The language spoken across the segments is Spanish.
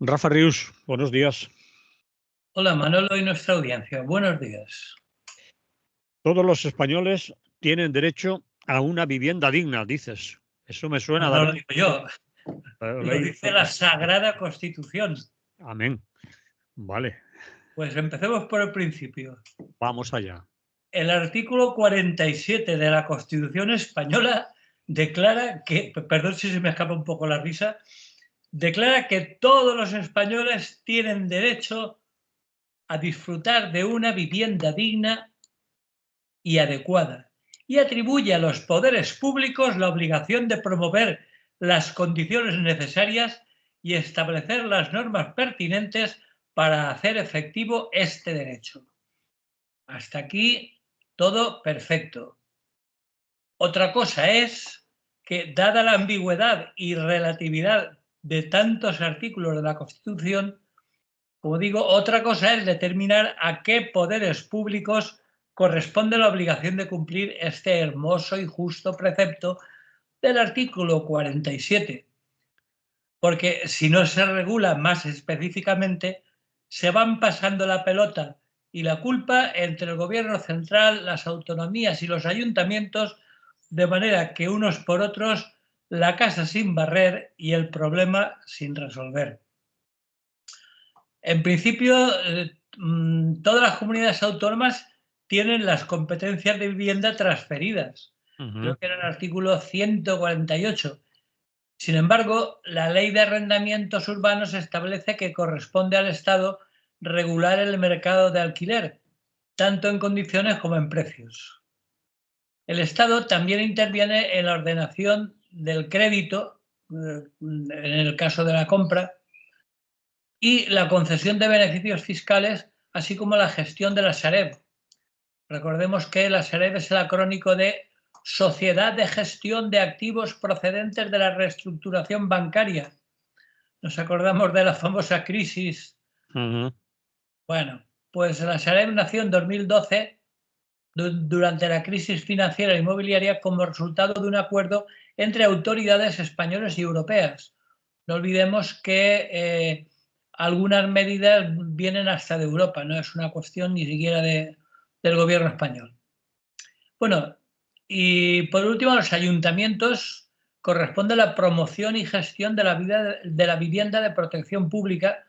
Rafa Rius, buenos días. Hola Manolo y nuestra audiencia, buenos días. Todos los españoles tienen derecho a una vivienda digna, dices. Eso me suena No lo digo yo, lo dice la Sagrada Constitución. Amén. Vale. Pues empecemos por el principio. Vamos allá. El artículo 47 de la Constitución española declara que, perdón si se me escapa un poco la risa, declara que todos los españoles tienen derecho a disfrutar de una vivienda digna y adecuada, y atribuye a los poderes públicos la obligación de promover las condiciones necesarias y establecer las normas pertinentes para hacer efectivo este derecho. Hasta aquí todo perfecto. Otra cosa es que, dada la ambigüedad y relatividad de tantos artículos de la Constitución, como digo, otra cosa es determinar a qué poderes públicos corresponde la obligación de cumplir este hermoso y justo precepto del artículo 47. Porque si no se regula más específicamente, se van pasando la pelota y la culpa entre el gobierno central, las autonomías y los ayuntamientos, de manera que unos por otros la casa sin barrer y el problema sin resolver. En principio, todas las comunidades autónomas tienen las competencias de vivienda transferidas. Creo que era el artículo 148. Sin embargo, la Ley de Arrendamientos Urbanos establece que corresponde al Estado regular el mercado de alquiler, tanto en condiciones como en precios. El Estado también interviene en la ordenación del crédito, en el caso de la compra, y la concesión de beneficios fiscales, así como la gestión de la Sareb. Recordemos que la Sareb es el acrónimo de Sociedad de Gestión de Activos Procedentes de la Reestructuración Bancaria. ¿Nos acordamos de la famosa crisis? Bueno, pues la Sareb nació en 2012 durante la crisis financiera e inmobiliaria como resultado de un acuerdo entre autoridades españolas y europeas. No olvidemos que algunas medidas vienen hasta de Europa, no es una cuestión ni siquiera del gobierno español. Bueno, y por último, a los ayuntamientos corresponde la promoción y gestión de la vivienda de protección pública,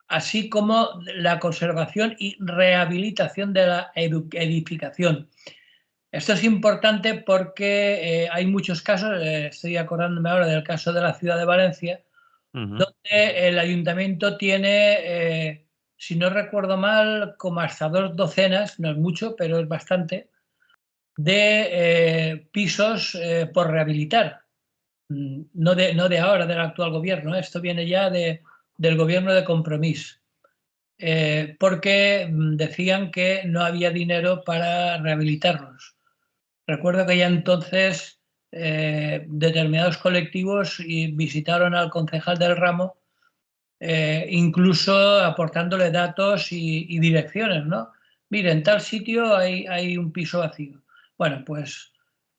así como la conservación y rehabilitación de la edificación. Esto es importante porque hay muchos casos, estoy acordándome ahora del caso de la ciudad de Valencia, donde el ayuntamiento tiene, si no recuerdo mal, como hasta 2 docenas, no es mucho, pero es bastante, de pisos por rehabilitar. No de ahora, del actual gobierno, esto viene ya del gobierno de Compromís, porque decían que no había dinero para rehabilitarlos. Recuerdo que ya entonces determinados colectivos visitaron al concejal del ramo, incluso aportándole datos y direcciones, ¿no? Mire, en tal sitio hay un piso vacío. Bueno, pues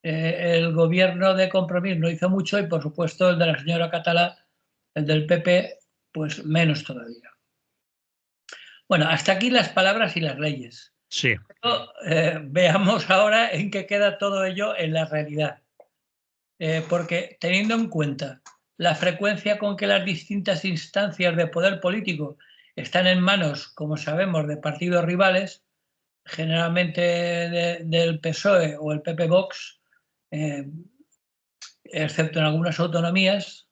el gobierno de Compromís no hizo mucho y, por supuesto, el de la señora Catalá, el del PP, pues menos todavía. Bueno, hasta aquí las palabras y las leyes. Sí. Pero, veamos ahora en qué queda todo ello en la realidad. Porque teniendo en cuenta la frecuencia con que las distintas instancias de poder político están en manos, como sabemos, de partidos rivales, generalmente del PSOE o el PP-Vox, excepto en algunas autonomías,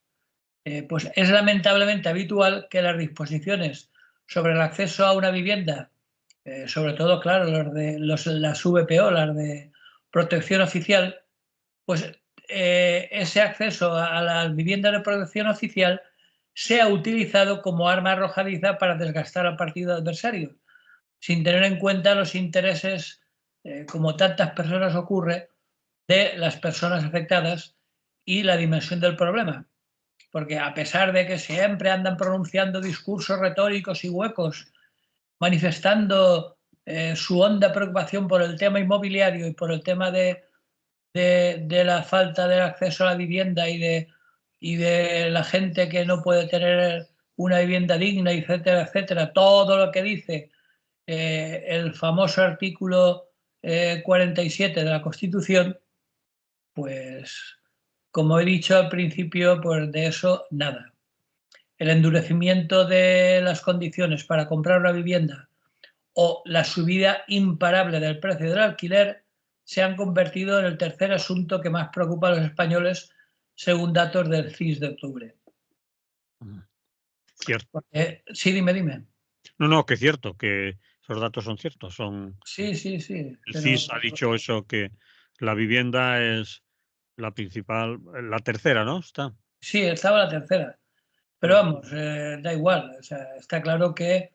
pues es lamentablemente habitual que las disposiciones sobre el acceso a una vivienda, sobre todo, claro, las VPO, las de protección oficial, pues ese acceso a las viviendas de protección oficial sea utilizado como arma arrojadiza para desgastar al partido adversario, sin tener en cuenta los intereses, como tantas personas ocurre, de las personas afectadas y la dimensión del problema. Porque a pesar de que siempre andan pronunciando discursos retóricos y huecos, manifestando su honda preocupación por el tema inmobiliario y por el tema de la falta de acceso a la vivienda y de la gente que no puede tener una vivienda digna, etcétera, etcétera, todo lo que dice el famoso artículo 47 de la Constitución, pues como he dicho al principio, pues de eso nada. El endurecimiento de las condiciones para comprar una vivienda o la subida imparable del precio del alquiler se han convertido en el tercer asunto que más preocupa a los españoles, según datos del CIS de octubre. Cierto. Sí, dime. No, que es cierto, que esos datos son ciertos. Sí. El Pero, CIS ha dicho eso, que la vivienda es la principal, la tercera, ¿no? Está. sí, estaba la tercera. Pero vamos, da igual. O sea, está claro que,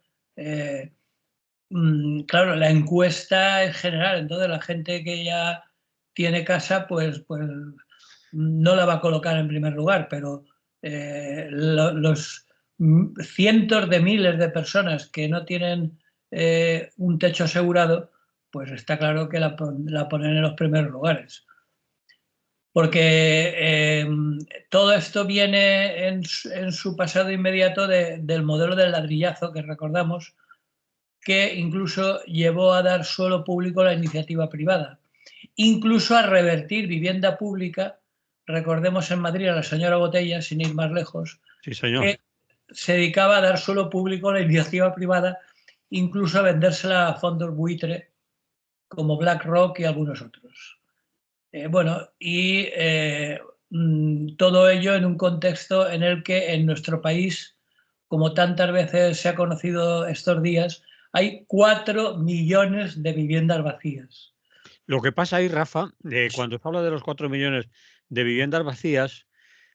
claro, la encuesta es general. Entonces, la gente que ya tiene casa, pues no la va a colocar en primer lugar. Pero los cientos de miles de personas que no tienen un techo asegurado, pues está claro que la ponen en los primeros lugares. Porque todo esto viene en su pasado inmediato del modelo del ladrillazo que recordamos, que incluso llevó a dar suelo público a la iniciativa privada, incluso a revertir vivienda pública. Recordemos en Madrid a la señora Botella, sin ir más lejos, Sí, señor. que se dedicaba a dar suelo público a la iniciativa privada, incluso a vendérsela a fondos buitre como BlackRock y algunos otros. Todo ello en un contexto en el que en nuestro país, como tantas veces se ha conocido estos días, hay 4 millones de viviendas vacías. Lo que pasa ahí, Rafa, cuando se habla de los 4 millones de viviendas vacías,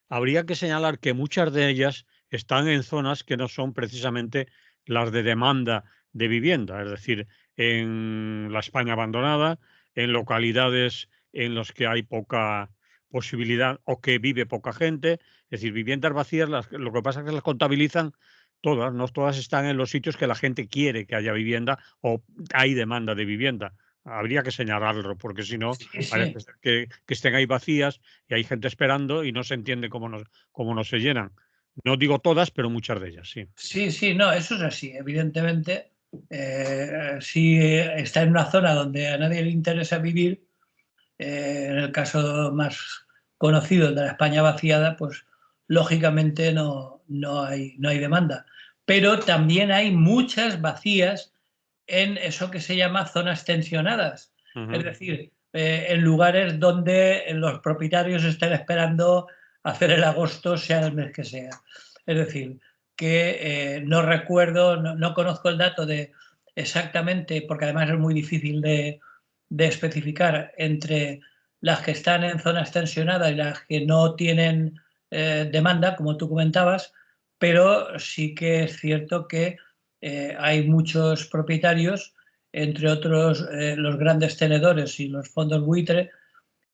habría que señalar que muchas de ellas están en zonas que no son precisamente las de demanda de vivienda, es decir, en la España abandonada, en localidades en las que hay poca posibilidad o que vive poca gente, es decir, viviendas vacías, lo que pasa es que las contabilizan todas, no todas están en los sitios que la gente quiere que haya vivienda o hay demanda de vivienda. Habría que señalarlo, porque si no, parece ser que estén ahí vacías y hay gente esperando y no se entiende cómo no se llenan. No digo todas, pero muchas de ellas, sí. Sí, no, eso es así, evidentemente. Si está en una zona donde a nadie le interesa vivir, en el caso más conocido, el de la España vaciada, pues lógicamente no hay demanda. Pero también hay muchas vacías en eso que se llama zonas tensionadas. Es decir, en lugares donde los propietarios estén esperando hacer el agosto, sea el mes que sea. Es decir, que no recuerdo, no conozco el dato de exactamente, porque además es muy difícil de especificar entre las que están en zonas tensionadas y las que no tienen demanda, como tú comentabas, pero sí que es cierto que hay muchos propietarios, entre otros los grandes tenedores y los fondos buitre,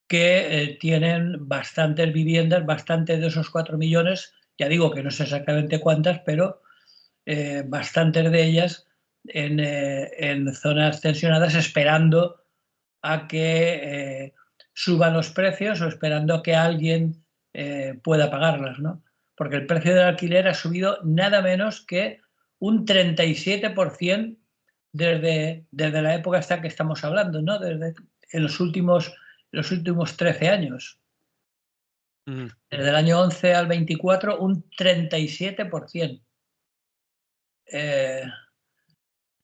que tienen bastantes viviendas, bastantes de esos 4 millones, ya digo que no sé exactamente cuántas, pero bastantes de ellas en zonas tensionadas esperando a que suban los precios o esperando a que alguien pueda pagarlas, ¿no? Porque el precio del alquiler ha subido nada menos que un 37% desde la época hasta que estamos hablando, ¿no? Desde en los últimos 13 años. Desde el año 11 al 24, un 37%.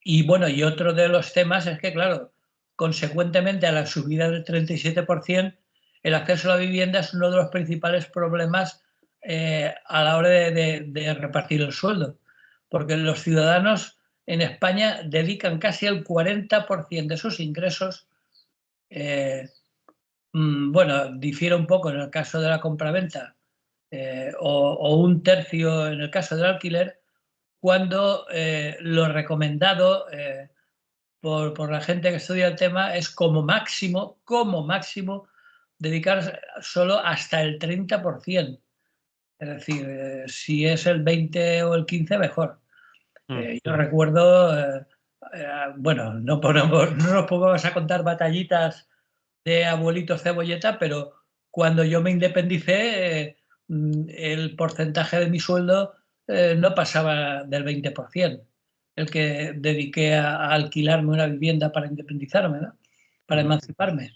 Y bueno, y otro de los temas es que, claro, consecuentemente a la subida del 37%, el acceso a la vivienda es uno de los principales problemas a la hora de repartir el sueldo, porque los ciudadanos en España dedican casi el 40% de sus ingresos, bueno, difiere un poco en el caso de la compraventa o un tercio en el caso del alquiler, cuando lo recomendado por la gente que estudia el tema es como máximo, dedicar solo hasta el 30%. Es decir, si es el 20 o el 15, mejor. Yo recuerdo, bueno, no nos pongamos a contar batallitas de abuelito cebolleta, pero cuando yo me independicé, el porcentaje de mi sueldo no pasaba del 20%, el que dediqué a alquilarme una vivienda para independizarme, ¿no? Para emanciparme.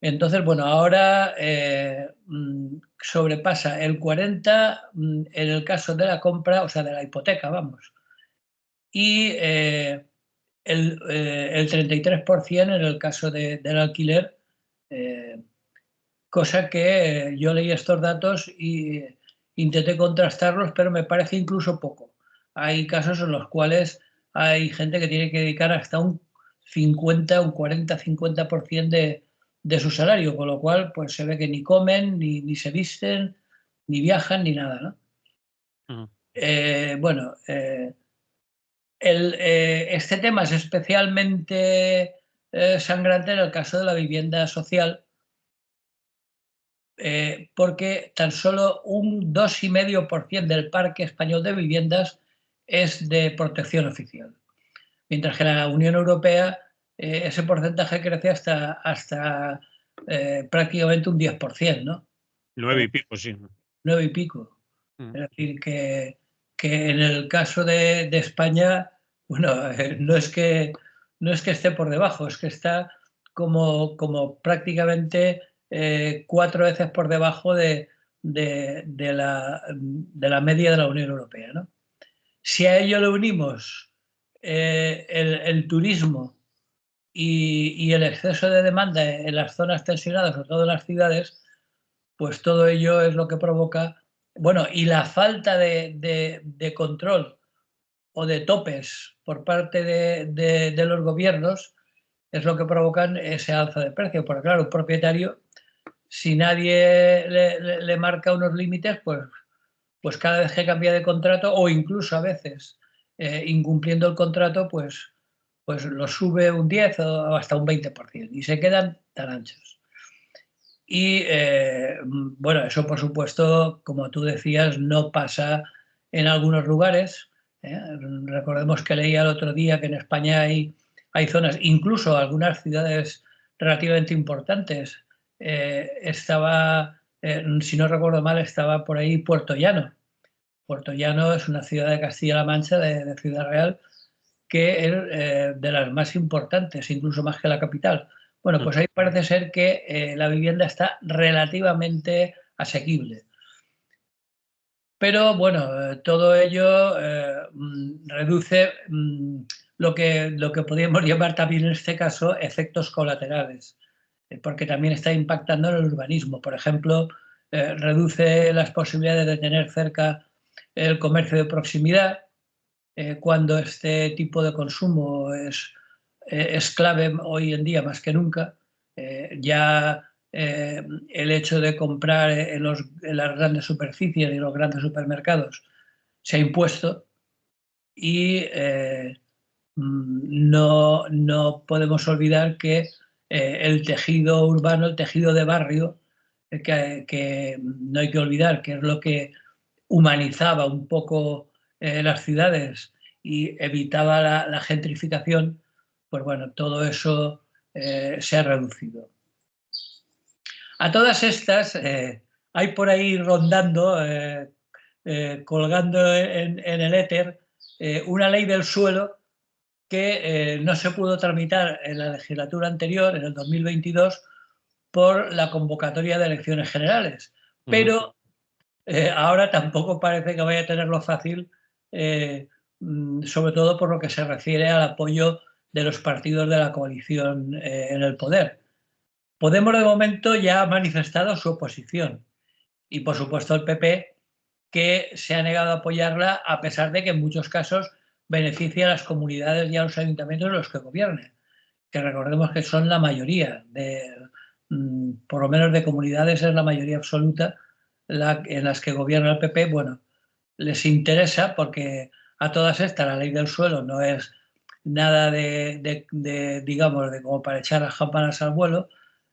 Entonces, bueno, ahora sobrepasa el 40% en el caso de la compra, o sea, de la hipoteca, vamos, y el 33% en el caso del alquiler, cosa que yo leí estos datos y intenté contrastarlos, pero me parece incluso poco. Hay casos en los cuales hay gente que tiene que dedicar hasta un 50, un 40-50% de su salario, con lo cual pues se ve que ni comen, ni se visten, ni viajan, ni nada, ¿no? Bueno, este tema es especialmente sangrante en el caso de la vivienda social, porque tan solo un 2,5% del parque español de viviendas es de protección oficial, mientras que en la Unión Europea ese porcentaje crece hasta prácticamente un 10%, ¿no? 9 y pico, sí. 9 y pico. Es decir, que en el caso de España, bueno, no es que esté por debajo, es que está como prácticamente 4 veces por debajo de la media de la Unión Europea, ¿no? Si a ello le unimos el turismo y el exceso de demanda en las zonas tensionadas, sobre todo en las ciudades, pues todo ello es lo que provoca, bueno, y la falta de control o de topes por parte de los gobiernos es lo que provocan ese alza de precio. Porque claro, un propietario, si nadie le marca unos límites, pues cada vez que cambia de contrato, o incluso a veces incumpliendo el contrato, pues lo sube un 10 o hasta un 20% y se quedan tan anchos. Y bueno, eso por supuesto, como tú decías, no pasa en algunos lugares. Recordemos que leía el otro día que en España hay zonas, incluso algunas ciudades relativamente importantes. Si no recuerdo mal, estaba por ahí Puerto Llano. Puerto Llano es una ciudad de Castilla-La Mancha, de Ciudad Real, que es de las más importantes, incluso más que la capital. Bueno, pues ahí parece ser que la vivienda está relativamente asequible. Pero bueno, todo ello reduce lo que podríamos llamar también en este caso efectos colaterales, porque también está impactando en el urbanismo. Por ejemplo, reduce las posibilidades de tener cerca el comercio de proximidad, cuando este tipo de consumo es clave hoy en día más que nunca. Ya el hecho de comprar en las grandes superficies y los grandes supermercados se ha impuesto y no podemos olvidar que el tejido urbano, el tejido de barrio, que no hay que olvidar que es lo que humanizaba un poco las ciudades y evitaba la gentrificación, pues bueno, todo eso se ha reducido. A todas estas, hay por ahí rondando, colgando en el éter, una ley del suelo que no se pudo tramitar en la legislatura anterior, en el 2022, por la convocatoria de elecciones generales. Pero ahora tampoco parece que vaya a tenerlo fácil, sobre todo por lo que se refiere al apoyo de los partidos de la coalición en el poder. Podemos de momento ya ha manifestado su oposición y por supuesto el PP, que se ha negado a apoyarla a pesar de que en muchos casos beneficia a las comunidades y a los ayuntamientos en los que gobiernen, que recordemos que son la mayoría, por lo menos de comunidades es la mayoría absoluta en las que gobierna el PP. Bueno, les interesa porque a todas estas la ley del suelo no es nada digamos, de como para echar las campanas al vuelo.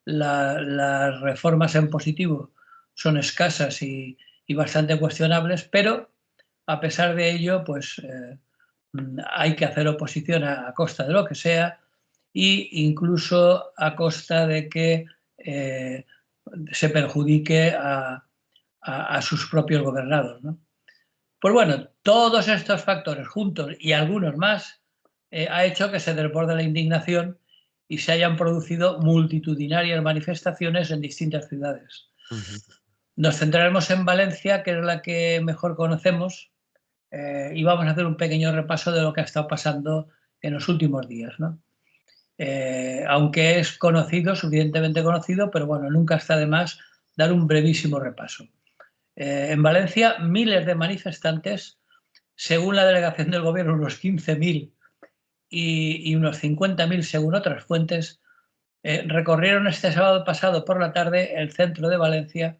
Las reformas en positivo son escasas y bastante cuestionables, pero a pesar de ello, pues hay que hacer oposición a costa de lo que sea e incluso a costa de que se perjudique a sus propios gobernados, ¿no? Pues bueno, todos estos factores juntos y algunos más ha hecho que se desborde la indignación y se hayan producido multitudinarias manifestaciones en distintas ciudades. Nos centraremos en Valencia, que es la que mejor conocemos, y vamos a hacer un pequeño repaso de lo que ha estado pasando en los últimos días, ¿no? Aunque es conocido, suficientemente conocido, pero bueno, nunca está de más dar un brevísimo repaso. En Valencia, miles de manifestantes, según la delegación del gobierno, unos 15.000 y unos 50.000 según otras fuentes, recorrieron este sábado pasado por la tarde el centro de Valencia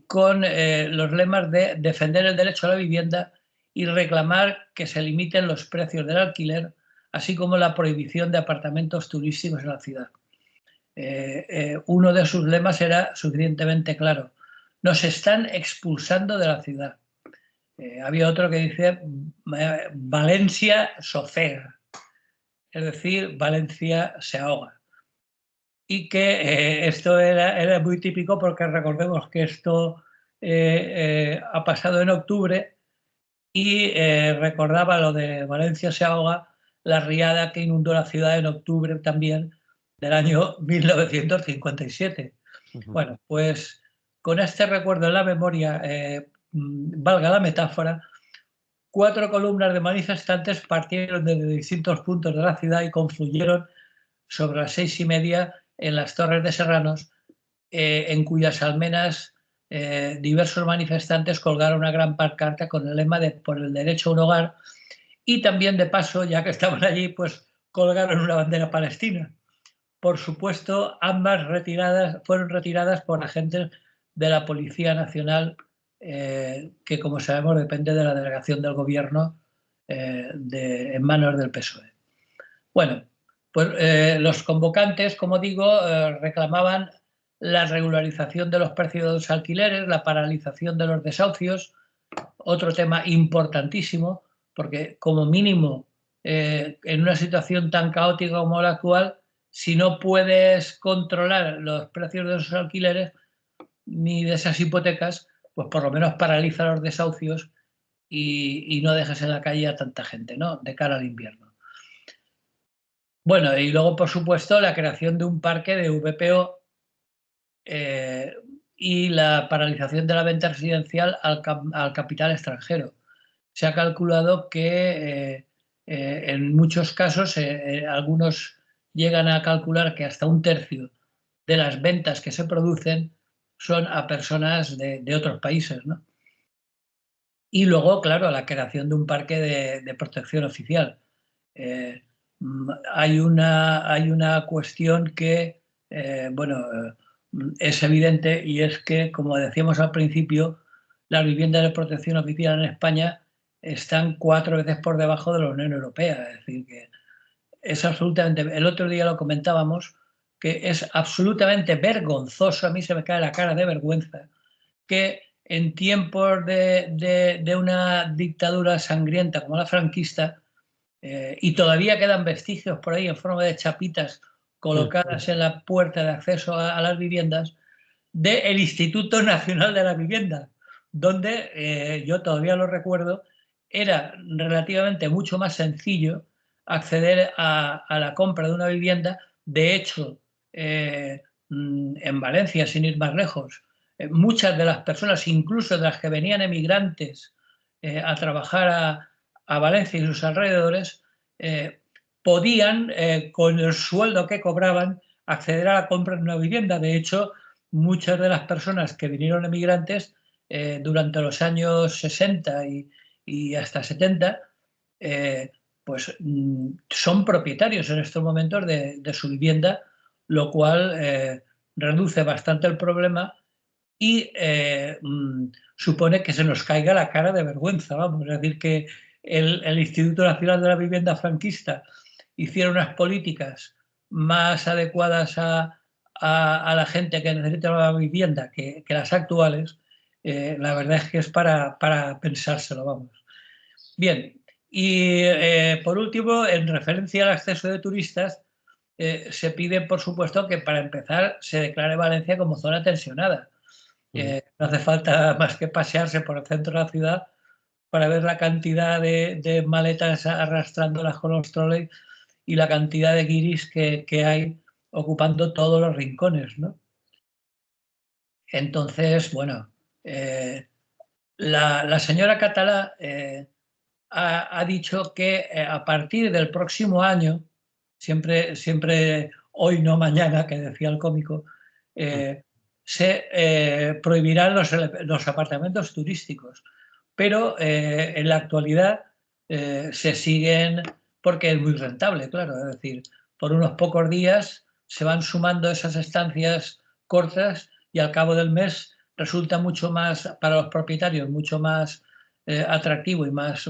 con los lemas de defender el derecho a la vivienda y reclamar que se limiten los precios del alquiler, así como la prohibición de apartamentos turísticos en la ciudad. Uno de sus lemas era suficientemente claro: nos están expulsando de la ciudad. Había otro que dice Valencia sofega, es decir, Valencia se ahoga. Y que esto era muy típico porque recordemos que esto ha pasado en octubre y recordaba lo de Valencia se ahoga, la riada que inundó la ciudad en octubre también del año 1957. Bueno, pues con este recuerdo en la memoria, valga la metáfora, 4 columnas de manifestantes partieron desde distintos puntos de la ciudad y confluyeron sobre las 6:30 en las Torres de Serranos, en cuyas almenas diversos manifestantes colgaron una gran pancarta con el lema de por el derecho a un hogar, y también de paso, ya que estaban allí, pues colgaron una bandera palestina. Por supuesto, ambas fueron retiradas por agentes de la Policía Nacional, que como sabemos depende de la delegación del gobierno en manos del PSOE. Bueno, pues los convocantes, como digo, reclamaban la regularización de los precios de los alquileres, la paralización de los desahucios, otro tema importantísimo, porque como mínimo en una situación tan caótica como la actual, si no puedes controlar los precios de esos alquileres ni de esas hipotecas, pues por lo menos paraliza los desahucios y no dejes en la calle a tanta gente, ¿no?, de cara al invierno. Bueno, y luego, por supuesto, la creación de un parque de VPO y la paralización de la venta residencial al capital extranjero. Se ha calculado que en muchos casos, algunos llegan a calcular que hasta 1/3 de las ventas que se producen son a personas de otros países, ¿no? Y luego, claro, la creación de un parque de protección oficial. Hay una cuestión que, bueno, es evidente, y es que, como decíamos al principio, las viviendas de protección oficial en España están 4 veces por debajo de la Unión Europea. Es decir, que es absolutamente, el otro día lo comentábamos, que es absolutamente vergonzoso, a mí se me cae la cara de vergüenza, que en tiempos de una dictadura sangrienta como la franquista, y todavía quedan vestigios por ahí en forma de chapitas colocadas en la puerta de acceso a las viviendas, del Instituto Nacional de la Vivienda, donde yo todavía lo recuerdo, era relativamente mucho más sencillo acceder a la compra de una vivienda. De hecho, en Valencia, sin ir más lejos, muchas de las personas, incluso de las que venían emigrantes a trabajar a Valencia y sus alrededores, podían, con el sueldo que cobraban, acceder a la compra de una vivienda. De hecho, muchas de las personas que vinieron emigrantes durante los años 60 y hasta 70, pues son propietarios en estos momentos de su vivienda, lo cual reduce bastante el problema y supone que se nos caiga la cara de vergüenza, vamos. Es decir, que el Instituto Nacional de la Vivienda franquista hiciera unas políticas más adecuadas a la gente que necesita la vivienda que las actuales, la verdad es que es para pensárselo, vamos. Bien, y por último, en referencia al acceso de turistas, se pide, por supuesto, que para empezar se declare Valencia como zona tensionada. No hace falta más que pasearse por el centro de la ciudad para ver la cantidad de maletas arrastrándolas con los trolleys y la cantidad de guiris que hay ocupando todos los rincones, ¿no? Entonces, bueno, la señora Catalá ha dicho que a partir del próximo año, siempre hoy no mañana, que decía el cómico, se prohibirán los apartamentos turísticos. Pero en la actualidad se siguen, porque es muy rentable, claro, es decir, por unos pocos días se van sumando esas estancias cortas y al cabo del mes resulta mucho más, para los propietarios, mucho más atractivo y más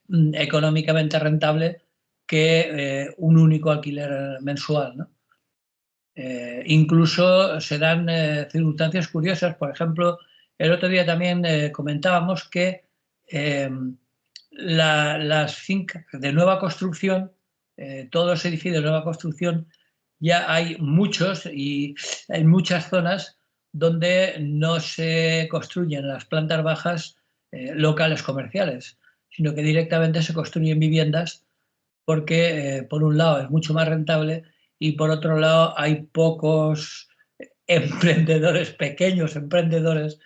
económicamente rentable que un único alquiler mensual, ¿no? Incluso se dan circunstancias curiosas. Por ejemplo, el otro día también comentábamos que las fincas de nueva construcción, todos los edificios de nueva construcción, ya hay muchos y hay muchas zonas donde no se construyen las plantas bajas locales comerciales, sino que directamente se construyen viviendas porque, por un lado, es mucho más rentable y, por otro lado, hay pocos emprendedores, pequeños emprendedores,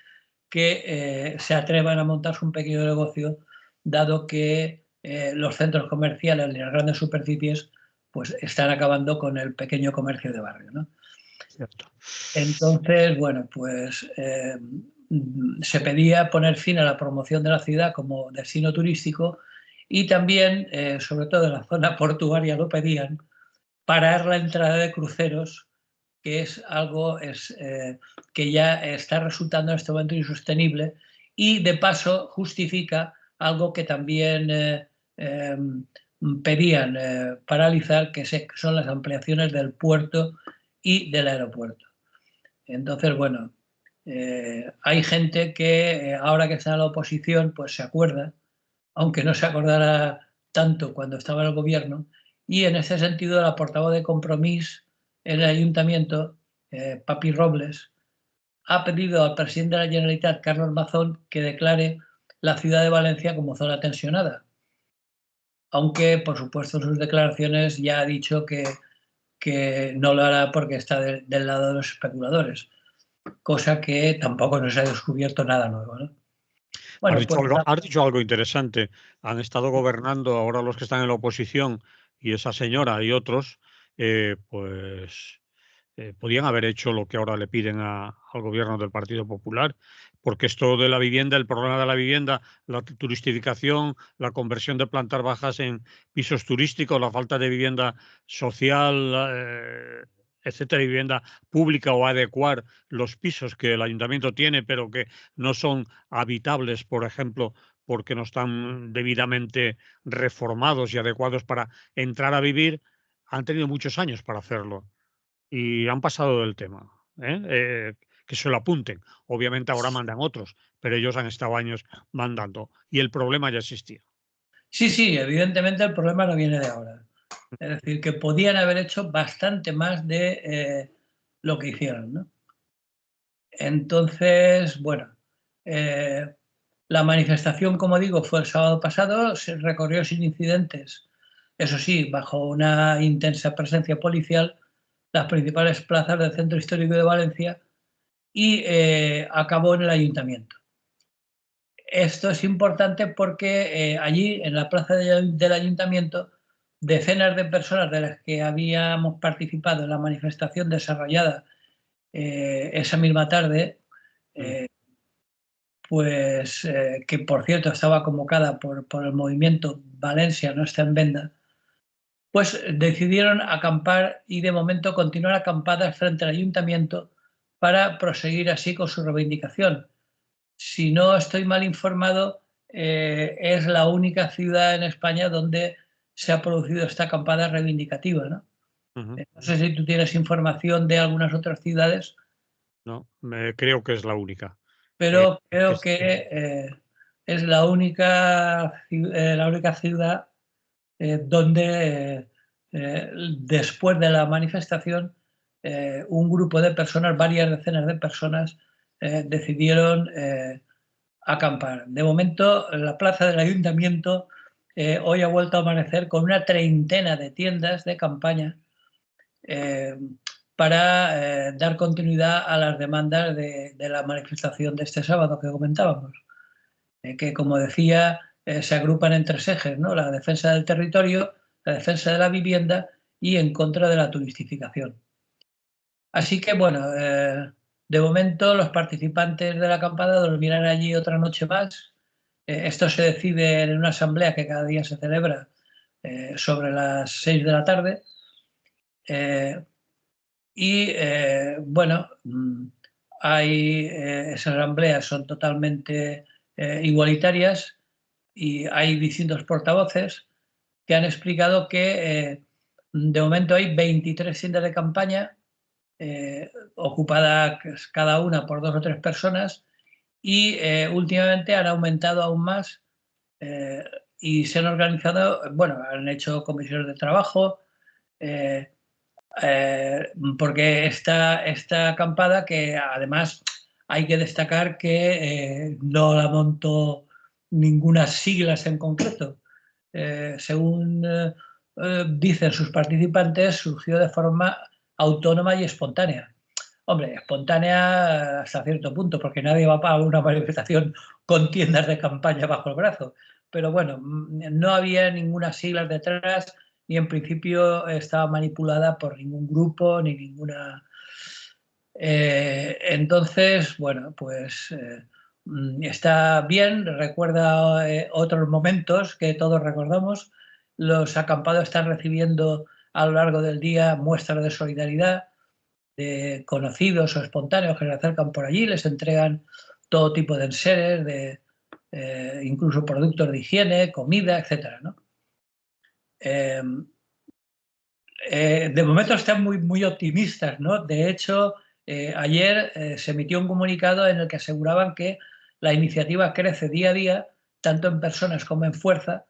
que se atrevan a montarse un pequeño negocio, dado que los centros comerciales y las grandes superficies pues están acabando con el pequeño comercio de barrio, ¿no? Cierto. Entonces, bueno, pues se pedía poner fin a la promoción de la ciudad como destino turístico y también, sobre todo en la zona portuaria, lo pedían, parar la entrada de cruceros, que es algo que ya está resultando en este momento insostenible y de paso justifica algo que también pedían paralizar, que son las ampliaciones del puerto y del aeropuerto. Entonces, bueno, hay gente que ahora que está en la oposición, pues se acuerda, aunque no se acordara tanto cuando estaba en el gobierno, y en ese sentido la portavoz de Compromís en el ayuntamiento, Papi Robles, ha pedido al presidente de la Generalitat, Carlos Mazón, que declare la ciudad de Valencia como zona tensionada. Aunque, por supuesto, en sus declaraciones ya ha dicho que no lo hará porque está del lado de los especuladores, cosa que tampoco nos ha descubierto nada nuevo, ¿no? Bueno, pues Has dicho algo interesante. Han estado gobernando ahora los que están en la oposición y esa señora y otros, pues podían haber hecho lo que ahora le piden al gobierno del Partido Popular, porque esto de la vivienda, el problema de la vivienda, la turistificación, la conversión de plantas bajas en pisos turísticos, la falta de vivienda social, etcétera, vivienda pública o adecuar los pisos que el ayuntamiento tiene, pero que no son habitables, por ejemplo, porque no están debidamente reformados y adecuados para entrar a vivir, han tenido muchos años para hacerlo y han pasado del tema. Que se lo apunten. Obviamente ahora mandan otros, pero ellos han estado años mandando y el problema ya existía. sí, evidentemente el problema no viene de ahora. Es decir, que podían haber hecho bastante más de lo que hicieron, ¿no? Entonces, bueno, la manifestación, como digo, fue el sábado pasado, se recorrió sin incidentes, eso sí, bajo una intensa presencia policial, las principales plazas del centro histórico de Valencia y acabó en el ayuntamiento. Esto es importante porque allí, en la plaza del ayuntamiento, decenas de personas de las que habíamos participado en la manifestación desarrollada esa misma tarde, pues que por cierto estaba convocada por el movimiento Valencia no está en venda, pues decidieron acampar y de momento continuar acampadas frente al ayuntamiento para proseguir así con su reivindicación. Si no estoy mal informado, es la única ciudad en España donde se ha producido esta acampada reivindicativa, ¿no? No sé si tú tienes información de algunas otras ciudades. No, creo que es la única. Pero creo Es- que es la única ciudad donde después de la manifestación un grupo de personas, varias decenas de personas, decidieron acampar. De momento, la plaza del ayuntamiento hoy ha vuelto a amanecer con una treintena de tiendas de campaña para dar continuidad a las demandas de la manifestación de este sábado que comentábamos, que, como decía, se agrupan en tres ejes, ¿no? La defensa del territorio, la defensa de la vivienda y en contra de la turistificación. Así que, bueno, de momento los participantes de la acampada dormirán allí otra noche más. Esto se decide en una asamblea que cada día se celebra sobre las 6 de la tarde. Bueno, esas asambleas son totalmente igualitarias y hay distintos portavoces que han explicado que de momento hay 23 tiendas de campaña ocupadas cada una por 2 o 3 personas y últimamente han aumentado aún más y se han organizado, bueno, han hecho comisiones de trabajo porque esta acampada, que además hay que destacar que no la montó ninguna siglas en concreto. Según dicen sus participantes, surgió de forma autónoma y espontánea. Hombre, espontánea hasta cierto punto, porque nadie va a una manifestación con tiendas de campaña bajo el brazo. Pero bueno, no había ninguna sigla detrás, ni en principio estaba manipulada por ningún grupo, ni ninguna... entonces, bueno, pues está bien, recuerda otros momentos que todos recordamos. Los acampados están recibiendo a lo largo del día muestras de solidaridad de conocidos o espontáneos que se acercan por allí, les entregan todo tipo de enseres, incluso productos de higiene, comida, etcétera, ¿no? De momento están muy optimistas, ¿no? De hecho, ayer se emitió un comunicado en el que aseguraban que la iniciativa crece día a día, tanto en personas como en fuerza,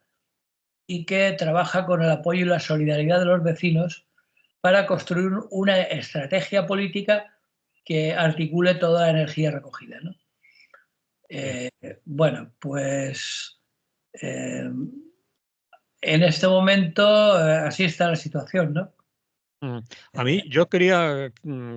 y que trabaja con el apoyo y la solidaridad de los vecinos para construir una estrategia política que articule toda la energía recogida, ¿no? Bueno, pues en este momento así está la situación, ¿no? A mí, yo quería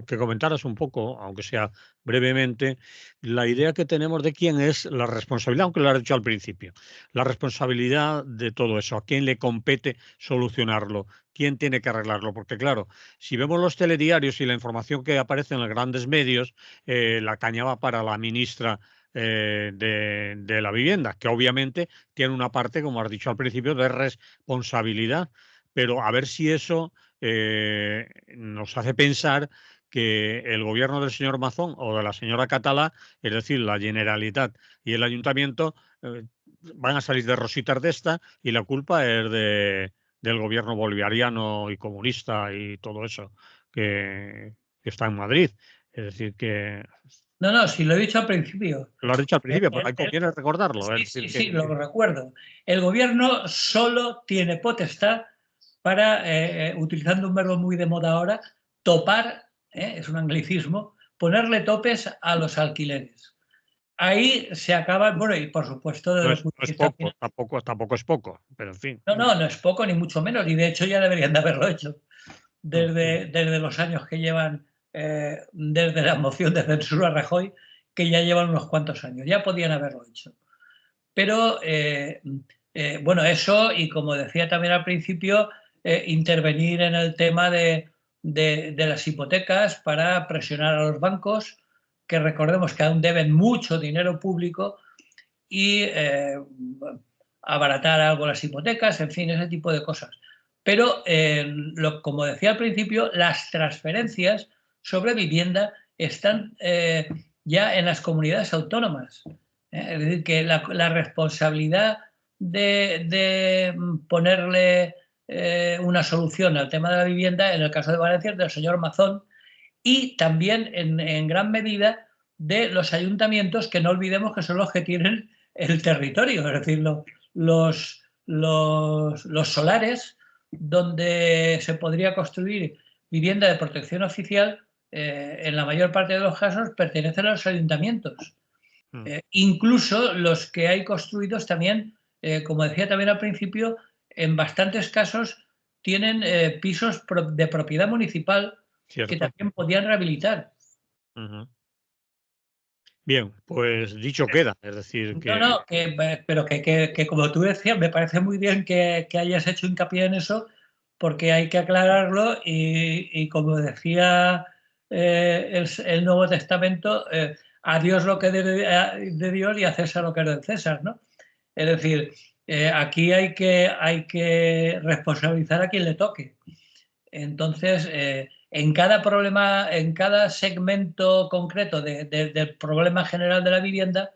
que comentaras un poco, aunque sea brevemente, la idea que tenemos de quién es la responsabilidad, aunque lo has dicho al principio, la responsabilidad de todo eso, a quién le compete solucionarlo, quién tiene que arreglarlo, porque claro, si vemos los telediarios y la información que aparece en los grandes medios, la caña va para la ministra de la vivienda, que obviamente tiene una parte, como has dicho al principio, de responsabilidad, pero a ver si eso nos hace pensar que el gobierno del señor Mazón o de la señora Catalá, es decir, la Generalitat y el Ayuntamiento, van a salir de rositas de esta y la culpa es del gobierno bolivariano y comunista y todo eso que está en Madrid. Es decir, que No, sí, lo he dicho al principio. lo has dicho al principio, pero hay conviene recordarlo. Es decir, Sí, lo recuerdo. El gobierno solo tiene potestad para, utilizando un verbo muy de moda ahora, topar, es un anglicismo, ponerle topes a los alquileres. Ahí se acaba, bueno, y por supuesto desde no el es, punto no de es vista poco, tampoco es poco, pero en fin. no es poco ni mucho menos, y de hecho ya deberían de haberlo hecho desde los años que llevan, desde la moción de censura a Rajoy, que ya llevan unos cuantos años, ya podían haberlo hecho. Pero, bueno, eso, y como decía también al principio, intervenir en el tema de las hipotecas para presionar a los bancos, que recordemos que aún deben mucho dinero público, y abaratar algo las hipotecas, en fin, ese tipo de cosas. Pero, como decía al principio, las transferencias sobre vivienda están ya en las comunidades autónomas. Es decir, que la responsabilidad de ponerle una solución al tema de la vivienda, en el caso de Valencia, es del señor Mazón, y también en gran medida de los ayuntamientos, que no olvidemos que son los que tienen el territorio, es decir, los solares donde se podría construir vivienda de protección oficial, en la mayor parte de los casos, pertenecen a los ayuntamientos. Incluso los que hay construidos también, como decía también al principio, en bastantes casos tienen pisos de propiedad municipal que también podían rehabilitar. Bien, pues dicho queda, es decir que... No, pero que como tú decías, me parece muy bien que hayas hecho hincapié en eso, porque hay que aclararlo y como decía el Nuevo Testamento, a Dios lo que es de Dios y a César lo que es del César, ¿no? Es decir, aquí hay que responsabilizar a quien le toque. Entonces, en cada problema, en cada segmento concreto del problema general de la vivienda,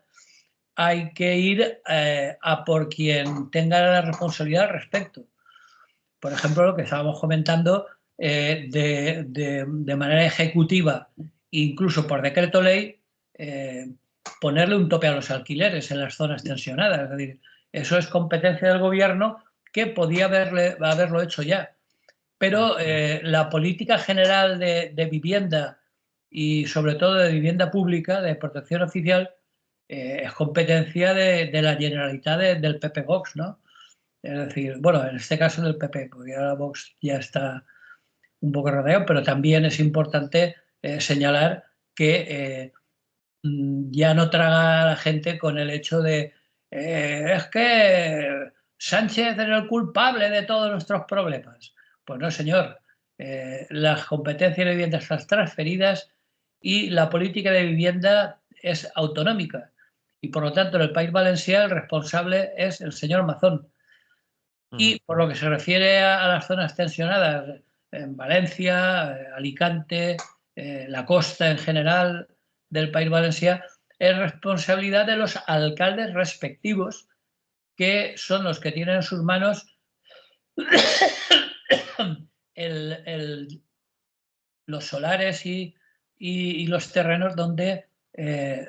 hay que ir a por quien tenga la responsabilidad al respecto. Por ejemplo, lo que estábamos comentando, de manera ejecutiva, incluso por decreto ley, ponerle un tope a los alquileres en las zonas tensionadas. Es decir, eso es competencia del gobierno, que podía haberlo hecho ya. Pero la política general de vivienda y sobre todo de vivienda pública, de protección oficial, es competencia de la Generalitat del PP Vox, ¿no? Es decir, bueno, en este caso del PP, porque ahora Vox ya está un poco rodeado, pero también es importante señalar que ya no traga a la gente con el hecho de es que Sánchez es el culpable de todos nuestros problemas. Pues no, señor. Las competencias de vivienda están transferidas y la política de vivienda es autonómica. Y por lo tanto, en el País Valencià el responsable es el señor Mazón. Y por lo que se refiere a las zonas tensionadas, en Valencia, Alicante, la costa en general del País Valencià, es responsabilidad de los alcaldes respectivos, que son los que tienen en sus manos los solares y los terrenos donde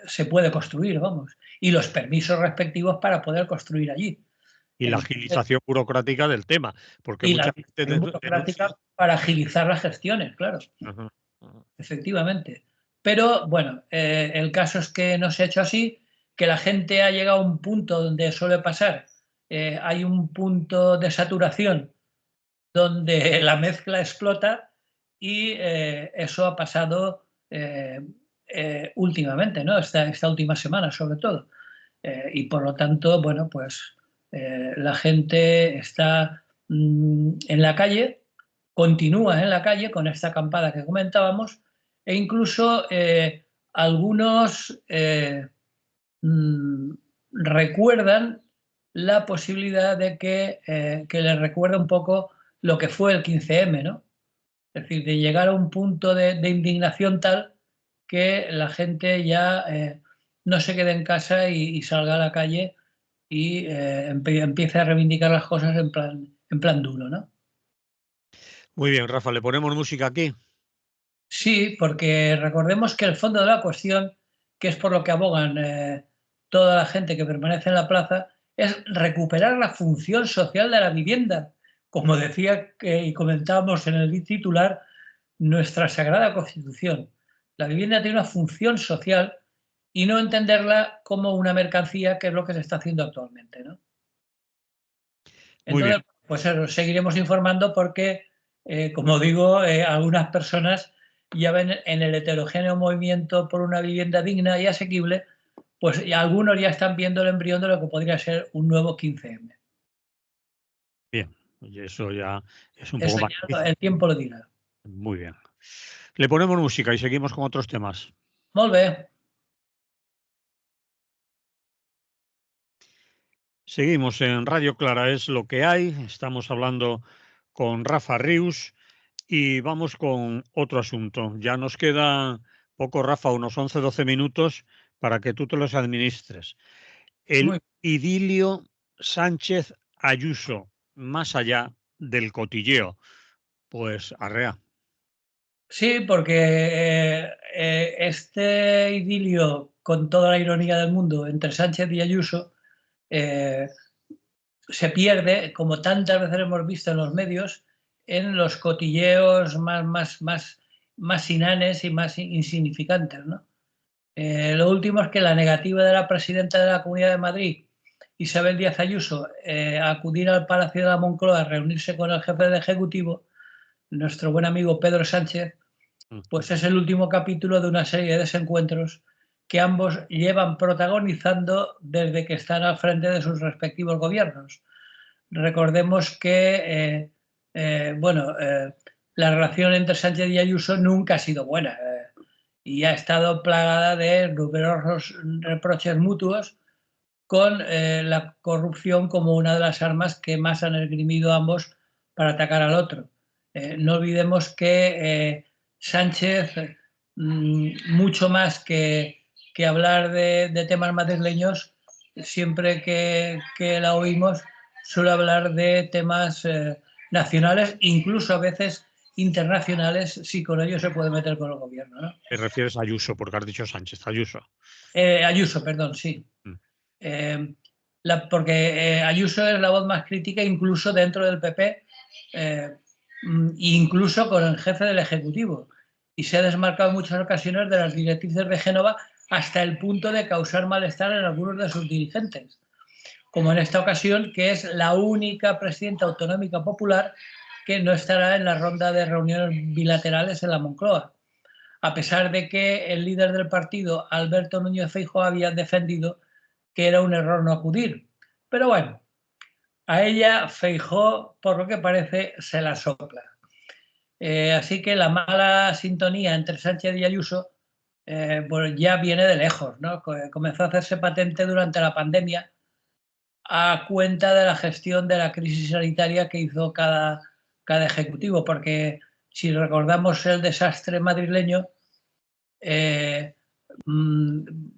se puede construir, vamos, y los permisos respectivos para poder construir allí. Y la agilización burocrática del tema, porque y mucha la gente burocrática para agilizar las gestiones, claro. Efectivamente. Pero bueno, el caso es que no se ha hecho así, que la gente ha llegado a un punto donde suele pasar, hay un punto de saturación donde la mezcla explota y eso ha pasado últimamente, ¿no? Esta última semana sobre todo. Y por lo tanto, bueno, pues la gente está en la calle, continúa en la calle con esta acampada que comentábamos, e incluso algunos recuerdan la posibilidad de que les recuerda un poco lo que fue el 15M, ¿no? Es decir, de llegar a un punto de indignación tal que la gente ya no se quede en casa y salga a la calle y empiece a reivindicar las cosas en plan duro, ¿no? Muy bien, Rafa, ¿le ponemos música aquí? Sí, porque recordemos que el fondo de la cuestión, que es por lo que abogan toda la gente que permanece en la plaza, es recuperar la función social de la vivienda. Como decía y comentábamos en el titular, nuestra Sagrada Constitución. La vivienda tiene una función social y no entenderla como una mercancía, que es lo que se está haciendo actualmente, ¿no? Muy bien. Entonces, pues seguiremos informando porque, como digo, algunas personas ya ven en el heterogéneo movimiento por una vivienda digna y asequible, pues algunos ya están viendo el embrión de lo que podría ser un nuevo 15M. Bien, y eso ya es un poco Eso más ya difícil. el tiempo lo dirá. Muy bien. Le ponemos música y seguimos con otros temas. Molt bé. Seguimos en Radio Clara, es lo que hay. Estamos hablando con Rafa Rius y vamos con otro asunto. Ya nos queda poco, Rafa, unos 11, 12 minutos para que tú te los administres. El idilio Sánchez Ayuso, más allá del cotilleo. Pues arrea. Sí, porque este idilio, con toda la ironía del mundo, entre Sánchez y Ayuso, se pierde, como tantas veces hemos visto en los medios, en los cotilleos más inanes y más insignificantes, ¿no? Lo último es que la negativa de la presidenta de la Comunidad de Madrid, Isabel Díaz Ayuso, a acudir al Palacio de la Moncloa a reunirse con el jefe del Ejecutivo, nuestro buen amigo Pedro Sánchez, pues es el último capítulo de una serie de desencuentros que ambos llevan protagonizando desde que están al frente de sus respectivos gobiernos. Recordemos que la relación entre Sánchez y Ayuso nunca ha sido buena y ha estado plagada de numerosos reproches mutuos, con la corrupción como una de las armas que más han esgrimido ambos para atacar al otro. No olvidemos que Sánchez, mucho más que hablar de temas madrileños, siempre que la oímos, suele hablar de temas nacionales, incluso a veces internacionales, si con ello se puede meter con el gobierno, ¿no? Te refieres a Ayuso, porque has dicho Sánchez, Ayuso. Ayuso, perdón, sí. Porque Ayuso es la voz más crítica incluso dentro del PP, incluso con el jefe del Ejecutivo, y se ha desmarcado en muchas ocasiones de las directrices de Génova hasta el punto de causar malestar en algunos de sus dirigentes, como en esta ocasión, que es la única presidenta autonómica popular que no estará en la ronda de reuniones bilaterales en la Moncloa, a pesar de que el líder del partido, Alberto Núñez Feijóo, había defendido que era un error no acudir. Pero bueno, a ella Feijóo, por lo que parece, se la sopla. Así que la mala sintonía entre Sánchez y Ayuso pues ya viene de lejos, ¿no? Comenzó a hacerse patente durante la pandemia a cuenta de la gestión de la crisis sanitaria que hizo cada ejecutivo, porque si recordamos el desastre madrileño,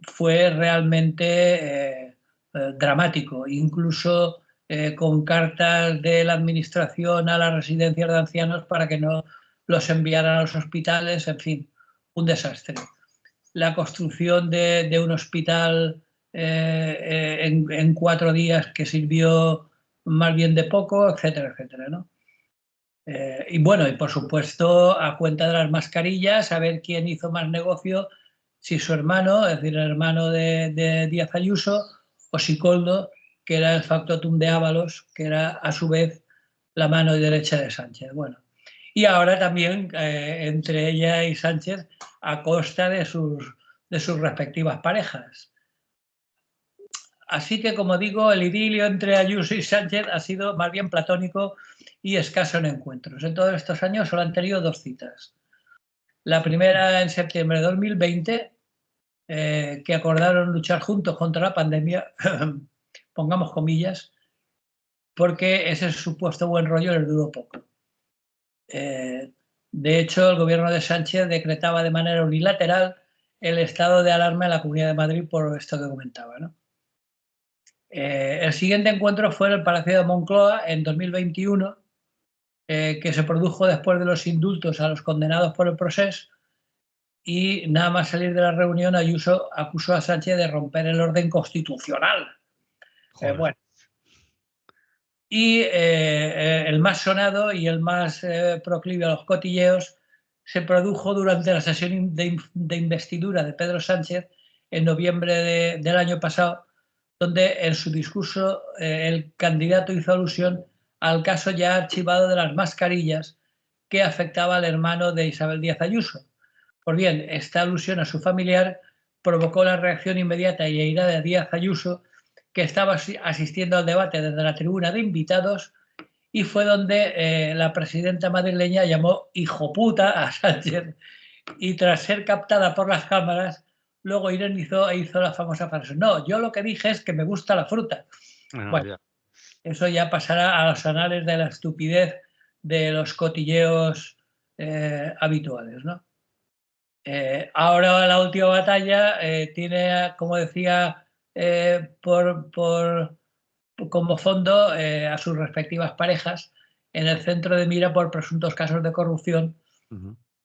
fue realmente dramático, incluso con cartas de la administración a las residencias de ancianos para que no los enviaran a los hospitales, en fin, un desastre. La construcción de un hospital en 4 días que sirvió más bien de poco, etcétera, etcétera, ¿no? Y bueno, y por supuesto, a cuenta de las mascarillas, a ver quién hizo más negocio, si su hermano, es decir, el hermano de Díaz Ayuso, o si Koldo, que era el factotum de Ábalos, que era a su vez la mano derecha de Sánchez. Bueno, y ahora también entre ella y Sánchez a costa de sus respectivas parejas. Así que, como digo, el idilio entre Ayuso y Sánchez ha sido más bien platónico y escaso en encuentros. En todos estos años solo han tenido 2 citas. La primera en septiembre de 2020, que acordaron luchar juntos contra la pandemia, pongamos comillas, porque ese supuesto buen rollo les duró poco. De hecho, el gobierno de Sánchez decretaba de manera unilateral el estado de alarma en la Comunidad de Madrid por esto que comentaba, ¿no? El siguiente encuentro fue en el Palacio de Moncloa en 2021, que se produjo después de los indultos a los condenados por el Procés, y nada más salir de la reunión, Ayuso acusó a Sánchez de romper el orden constitucional. Bueno. Y el más sonado y el más proclive a los cotilleos se produjo durante la sesión de investidura de Pedro Sánchez en noviembre del año pasado, donde en su discurso el candidato hizo alusión al caso ya archivado de las mascarillas que afectaba al hermano de Isabel Díaz Ayuso. Pues bien, esta alusión a su familiar provocó la reacción inmediata y airada de Díaz Ayuso, que estaba asistiendo al debate desde la tribuna de invitados, y fue donde la presidenta madrileña llamó hijo puta a Sánchez, y tras ser captada por las cámaras, luego ironizó e hizo la famosa frase: no, yo lo que dije es que me gusta la fruta. Bueno, eso ya pasará a los anales de la estupidez de los cotilleos habituales, ¿no? Ahora la última batalla tiene, como decía, como fondo a sus respectivas parejas en el centro de mira por presuntos casos de corrupción,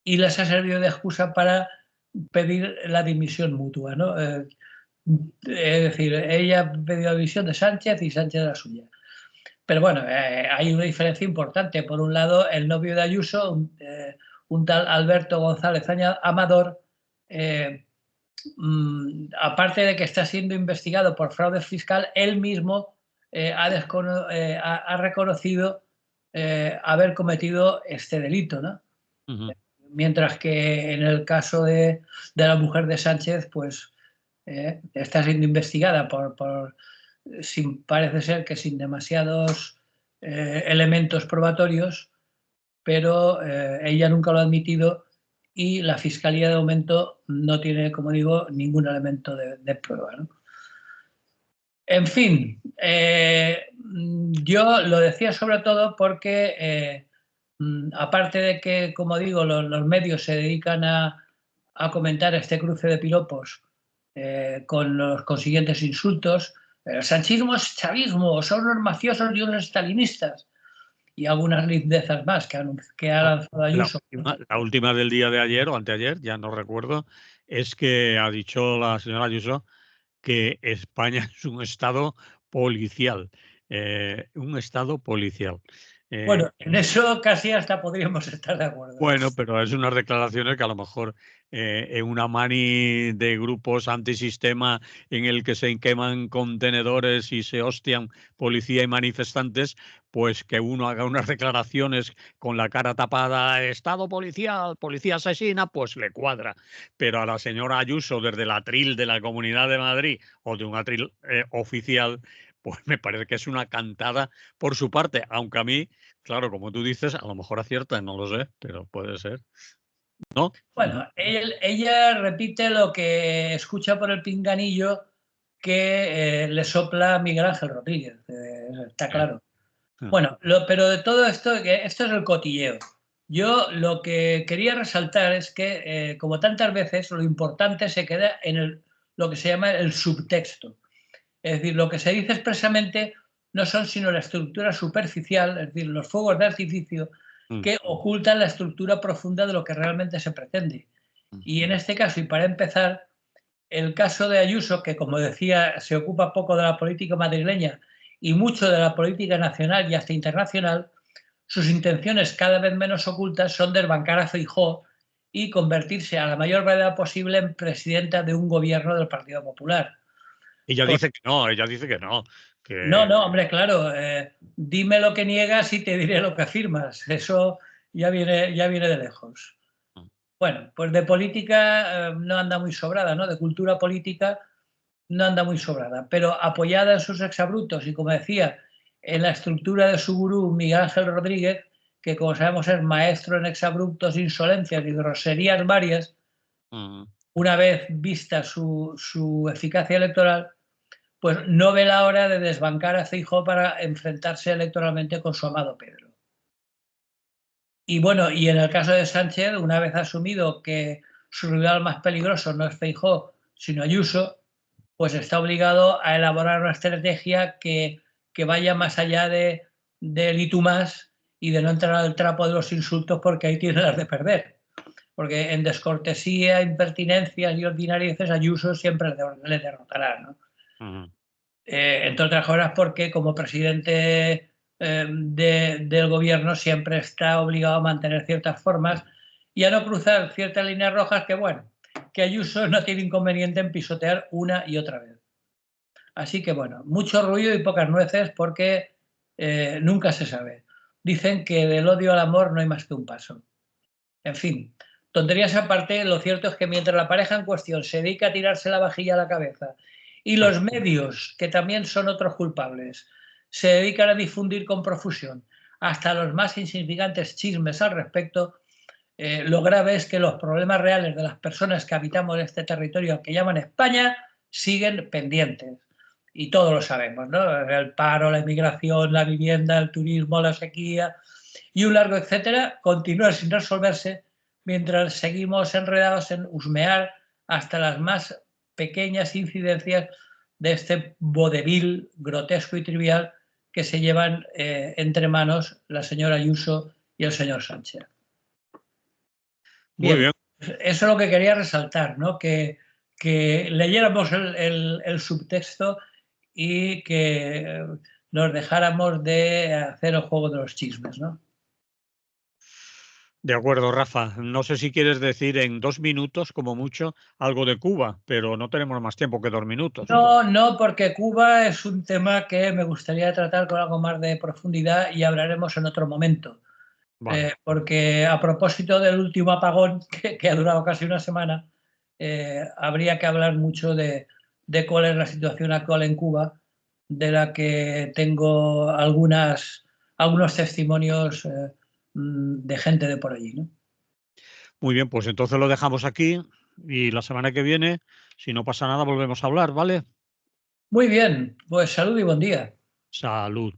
y les ha servido de excusa para pedir la dimisión mutua, ¿no? Es decir, ella pidió la dimisión de Sánchez y Sánchez la suya. Pero bueno, hay una diferencia importante. Por un lado, el novio de Ayuso, un tal Alberto González Amador, aparte de que está siendo investigado por fraude fiscal, él mismo ha reconocido haber cometido este delito, ¿no? Mientras que en el caso de la mujer de Sánchez, pues está siendo investigada parece ser que sin demasiados elementos probatorios, pero ella nunca lo ha admitido y la Fiscalía de momento no tiene, como digo, ningún elemento de prueba, ¿no? En fin, yo lo decía sobre todo porque, aparte de que, como digo, los medios se dedican a comentar este cruce de piropos con los consiguientes insultos, el sanchismo es chavismo, son unos mafiosos y unos stalinistas, y algunas lindezas más que ha lanzado Ayuso. La última del día de ayer o anteayer, ya no recuerdo, es que ha dicho la señora Ayuso que España es un estado policial. Un estado policial. Bueno, en eso casi hasta podríamos estar de acuerdo. Bueno, pero es unas declaraciones que a lo mejor en una mani de grupos antisistema en el que se queman contenedores y se hostian policía y manifestantes, pues que uno haga unas declaraciones con la cara tapada, Estado policial, policía asesina, pues le cuadra. Pero a la señora Ayuso, desde el atril de la Comunidad de Madrid o de un atril oficial, pues me parece que es una cantada por su parte, aunque a mí, claro, como tú dices, a lo mejor acierta, no lo sé, pero puede ser, ¿no? Bueno, ella repite lo que escucha por el pinganillo que le sopla Miguel Ángel Rodríguez, está claro. Bueno, pero de todo esto, esto es el cotilleo. Yo lo que quería resaltar es que, como tantas veces, lo importante se queda en lo que se llama el subtexto. Es decir, lo que se dice expresamente no son sino la estructura superficial, es decir, los fuegos de artificio que ocultan la estructura profunda de lo que realmente se pretende. Y en este caso, y para empezar, el caso de Ayuso, que como decía, se ocupa poco de la política madrileña y mucho de la política nacional y hasta internacional, sus intenciones cada vez menos ocultas son desbancar a Feijóo y convertirse a la mayor brevedad posible en presidenta de un gobierno del Partido Popular. Ella dice que no, ella dice que no. No, hombre, claro, dime lo que niegas y te diré lo que afirmas. Eso ya viene de lejos. Bueno, pues de política no anda muy sobrada, ¿no? De cultura política no anda muy sobrada, pero apoyada en sus exabruptos y, como decía, en la estructura de su gurú Miguel Ángel Rodríguez, que como sabemos es maestro en exabruptos, insolencias y groserías varias, una vez vista su eficacia electoral, pues no ve la hora de desbancar a Feijóo para enfrentarse electoralmente con su amado Pedro. Y bueno, y en el caso de Sánchez, una vez asumido que su rival más peligroso no es Feijóo, sino Ayuso, pues está obligado a elaborar una estrategia que vaya más allá del y tú más y de no entrar al trapo de los insultos, porque ahí tiene las de perder. Porque en descortesía, impertinencias y ordinarieces, Ayuso siempre le derrotará, ¿no? Entre otras cosas porque como presidente del gobierno siempre está obligado a mantener ciertas formas y a no cruzar ciertas líneas rojas que, bueno, que Ayuso no tiene inconveniente en pisotear una y otra vez. Así que, bueno, mucho ruido y pocas nueces porque nunca se sabe. Dicen que del odio al amor no hay más que un paso. En fin, tonterías aparte, lo cierto es que mientras la pareja en cuestión se dedica a tirarse la vajilla a la cabeza y los medios, que también son otros culpables, se dedican a difundir con profusión hasta los más insignificantes chismes al respecto, lo grave es que los problemas reales de las personas que habitamos este territorio que llaman España siguen pendientes. Y todos lo sabemos, ¿no? El paro, la inmigración, la vivienda, el turismo, la sequía y un largo etcétera continúa sin resolverse mientras seguimos enredados en husmear hasta las más pequeñas incidencias de este vodevil grotesco y trivial que se llevan entre manos la señora Ayuso y el señor Sánchez. Muy bien. Eso es lo que quería resaltar, ¿no? Que leyéramos el subtexto y que nos dejáramos de hacer el juego de los chismes, ¿no? De acuerdo, Rafa. No sé si quieres decir en 2 minutos, como mucho, algo de Cuba, pero no tenemos más tiempo que 2 minutos. No, no, porque Cuba es un tema que me gustaría tratar con algo más de profundidad y hablaremos en otro momento. Vale. Porque a propósito del último apagón, que ha durado casi una semana, habría que hablar mucho de cuál es la situación actual en Cuba, de la que tengo algunos testimonios de gente de por allí, ¿no? Muy bien, pues entonces lo dejamos aquí y la semana que viene, si no pasa nada, volvemos a hablar, ¿vale? Muy bien, pues salud y buen día. Salud.